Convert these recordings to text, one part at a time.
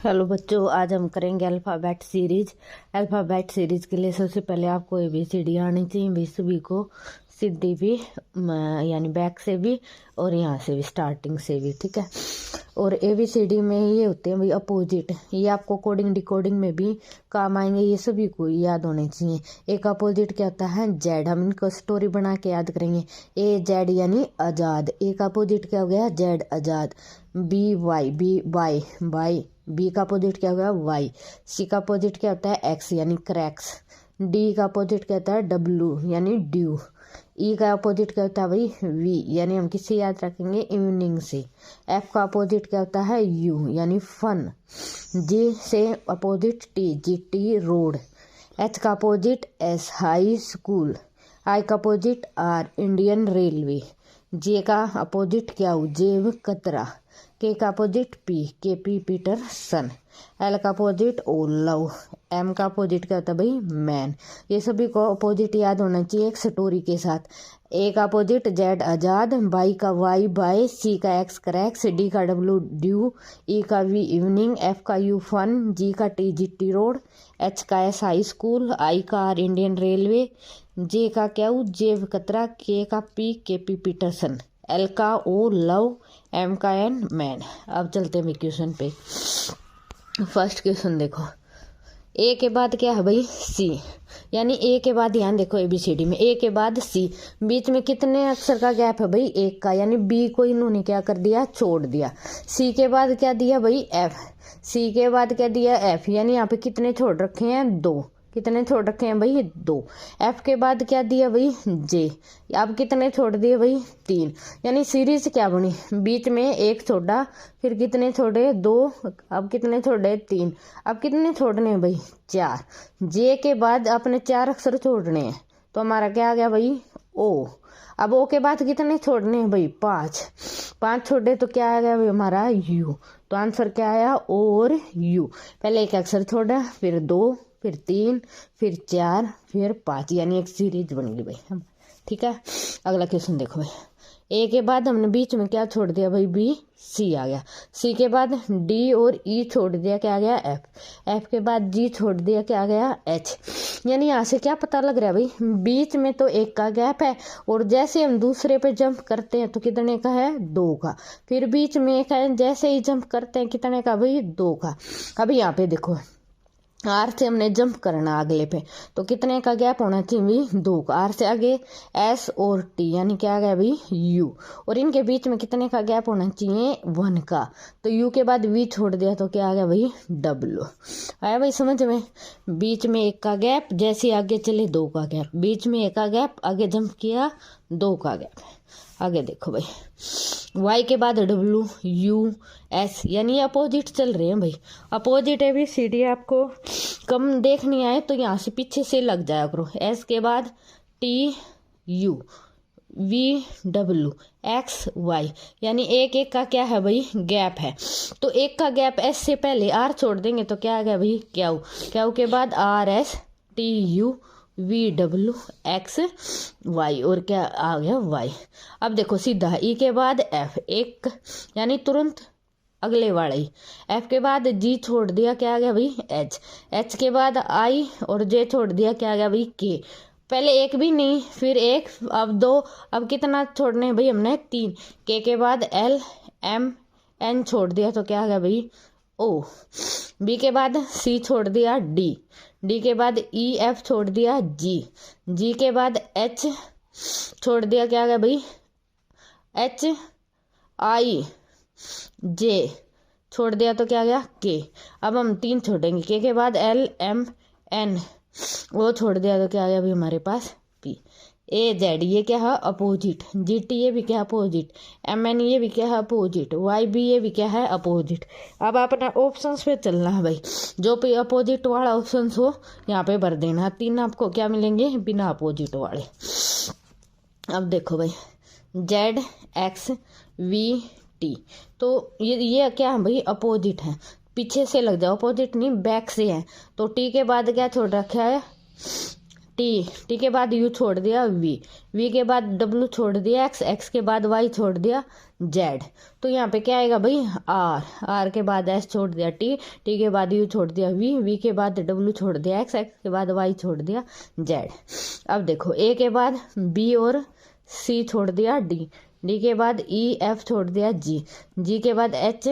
Hello बच्चों, आज हम करेंगे अल्फ़ाबेट सीरीज। अल्फ़ाबेट सीरीज के लिए सबसे पहले आपको ABCD आनी चाहिए, भी सभी को, सीधी भी यानी बैक से भी और यहाँ से भी, स्टार्टिंग से भी, ठीक है। और ABCD में ये होते हैं भाई अपोजिट, ये आपको कोडिंग डिकोडिंग में भी काम आएंगे, ये सभी को याद होने चाहिए। एक अपोजिट क्या होता है? जेड, हम इनको स्टोरी बना के याद करेंगे। AZ यानी आज़ाद, एक अपोजिट क्या हो गया? Z Azad. BY, by, B का अपोजिट क्या होगा? वाई। सी का अपोजिट क्या होता है? एक्स यानी क्रैक्स। डी का अपोजिट क्या होता है? डब्लू यानी ड्यू। ई का अपोजिट क्या होता है भाई? वी यानी हम किससे याद रखेंगे? इवनिंग से। एफ का अपोजिट क्या होता है? यू यानी फन। जी से opposite T, GT road. H का opposite S, high school. I का opposite R, Indian railway. J का अपोजिट क्या हो? जेब कतरा। के का opposite P, KP Peterson. L का अपोजिट ओ, लव। एम का अपोजिट क्या होता है भाई? मैन। ये सभी को अपोजिट याद होना चाहिए एक स्टोरी के साथ। ए का अपोजिट जेड आज़ाद, बाई का वाई बाय, सी का एक्स क्रैक्स, डी का डब्लू ड्यू, ई का वी इवनिंग, एफ का यू फन, जी का टी GT रोड, एच का एस हाई स्कूल, आई का आर इंडियन रेलवे, जे का क्या हो? जेब कतरा, के का पी KP पीटरसन, एल का ओ लव, एम का एन मैन। अब चलते हैं क्वेश्चन पे। फर्स्ट क्वेश्चन देखो, ए के बाद क्या है भाई? सी, यानी ए के बाद, ध्यान देखो ABCD में ए के बाद सी, बीच में कितने अक्षर का गैप है भाई? एक का, यानी बी को इन्होंने क्या कर दिया? छोड़ दिया। सी के बाद क्या दिया भाई? एफ। सी के बाद क्या दिया? एफ, यानी यहाँ पे कितने छोड़ रखे हैं? दो। कितने छोड़ रखे हैं भाई? दो। एफ के बाद क्या दिया भाई? जे। अब कितने छोड़ दिए भाई? तीन। यानी सीरीज क्या बनी? बीच में एक छोड़ा, फिर कितने छोड़े? दो। अब कितने छोड़े? तीन। अब कितने छोड़ने हैं भाई? चार। जे के बाद अपने चार अक्षर छोड़ने हैं, तो हमारा क्या आ गया भाई? ओ। अब ओ के बाद कितने छोड़ने हैं भाई? पांच। पांच छोड़े तो क्या आ गया भाई हमारा? यू। तो आंसर क्या आया? ओ और यू। पहले एक अक्षर छोड़ा, फिर दो, फिर तीन, फिर चार, फिर पांच, यानी एक सीरीज बन गई भाई हम, ठीक है। अगला क्वेश्चन देखो भाई, ए के बाद हमने बीच में क्या छोड़ दिया भाई? बी। सी आ गया। सी के बाद डी और ई छोड़ दिया, क्या आ गया? एफ। एफ के बाद जी छोड़ दिया, क्या आ गया? एच। यानी यहाँ से क्या पता लग रहा है भाई? बीच में तो एक का गैप है, और जैसे हम दूसरे पे जंप करते हैं तो कितने का है? दो का। फिर बीच में एक है, जैसे ही जंप करते हैं कितने का भाई? दो का। अभी यहाँ पे देखो, आर से हमने जंप करना अगले पे, तो कितने का गैप होना चाहिए भाई? दो का। आर से आगे एस और टी, यानी क्या आ गया भाई? यू। और इनके बीच में कितने का गैप होना चाहिए? वन का। तो यू के बाद वी छोड़ दिया, तो क्या आ गया भाई? डब्लू। आया भाई समझ में? बीच में एक का गैप, जैसे आगे चले दो का गैप, बीच में एक का गैप, आगे जंप किया दो का गैप। आगे देखो भाई, वाई के बाद डब्लू, यू, एस, यानी अपोजिट चल रहे हैं भाई। अपोजिट ABCD आपको कम देखनी आए तो यहाँ से पीछे से लग जाया करो। एस के बाद T U, V W, X Y, यानी एक एक का क्या है भाई? गैप है। तो एक का गैप एस से पहले आर छोड़ देंगे तो क्या आ गया भाई? क्यू। क्यू के बाद R S T U VW X Y, और क्या आ गया? वाई। अब देखो सीधा ई के बाद एफ, एक यानी तुरंत अगले वाला ही। एफ के बाद जी छोड़ दिया, क्या आ गया भाई? एच। एच के बाद आई और जे छोड़ दिया, क्या आ गया भाई? के। पहले एक भी नहीं, फिर एक, अब दो, अब कितना छोड़ने भाई हमने? तीन। के बाद एल एम एन छोड़ दिया, तो क्या आ गया भाई? ओ। बी के बाद सी छोड़ दिया, डी। डी के बाद ई एफ छोड़ दिया, जी। जी के बाद एच छोड़ दिया, क्या आ गया भाई? एच। आई जे छोड़ दिया, तो क्या आ गया? के। अब हम तीन छोड़ेंगे, के बाद एल एम एन, वो छोड़ दिया, तो क्या आ गया भाई हमारे पास? पी। AZ ये क्या है? अपोजिट। GT ये भी क्या है? अपोजिट। MN ये भी क्या है? अपोजिट। YB ये भी क्या है? अपोजिट। अब अपना ऑप्शंस पे चलना है भाई, जो भी अपोजिट वाला ऑप्शन हो यहाँ पे भर देना। तीन आपको क्या मिलेंगे? बिना अपोजिट वाले। अब देखो भाई, Z X V T, तो ये क्या है भाई? अपोजिट है। पीछे से लग जाओ, अपोजिट नहीं बैक से है। तो टी के बाद क्या छोड़ रखा है? टी के बाद यू छोड़ दिया वी के बाद डब्ल्यू छोड़ दिया एक्स के बाद वाई छोड़ दिया जेड। तो यहाँ पे क्या आएगा भाई आर के बाद एस छोड़ दिया टी के बाद यू छोड़ दिया वी के बाद डब्ल्यू छोड़ दिया एक्स के बाद वाई छोड़ दिया जेड। अब देखो ए के बाद बी और सी छोड़ दिया डी के बाद ई एफ छोड़ दिया जी के बाद एच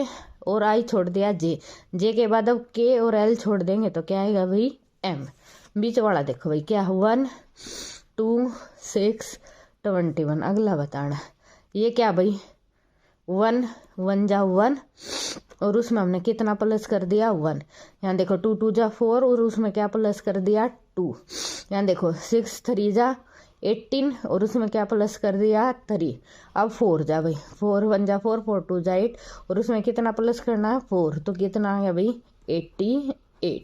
और आई छोड़ दिया जे के बाद अब के और एल छोड़ देंगे तो क्या आएगा भाई एम। बीच वाला देखो भाई क्या 1 2 6 21। अगला बताना ये क्या भाई 1 1 जा 1 और उसमें हमने कितना प्लस कर दिया 1। यहाँ देखो 2 2 जा 4 और उसमें क्या प्लस कर दिया 2। यहाँ देखो 6 3 जा 18 और उसमें क्या प्लस कर दिया 3। अब 4 जा भाई 4 1 जा 4 4 2 जा 8 और उसमें कितना प्लस करना है 4। तो कितना आ गया भाई 88।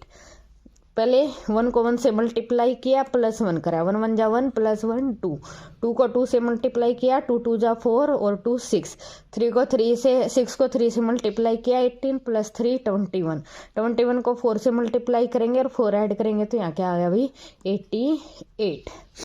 पहले 1 को 1 से मल्टीप्लाई किया प्लस 1 करा 1 1 जा 1 प्लस 1 2 को 2 से मल्टीप्लाई किया 2 2 जा 4 और 2 6 3 को 3 से 6 को 3 से मल्टीप्लाई किया 18 प्लस 3 21 को 4 से मल्टीप्लाई करेंगे और 4 ऐड करेंगे तो यहाँ क्या आ गया भाई 88।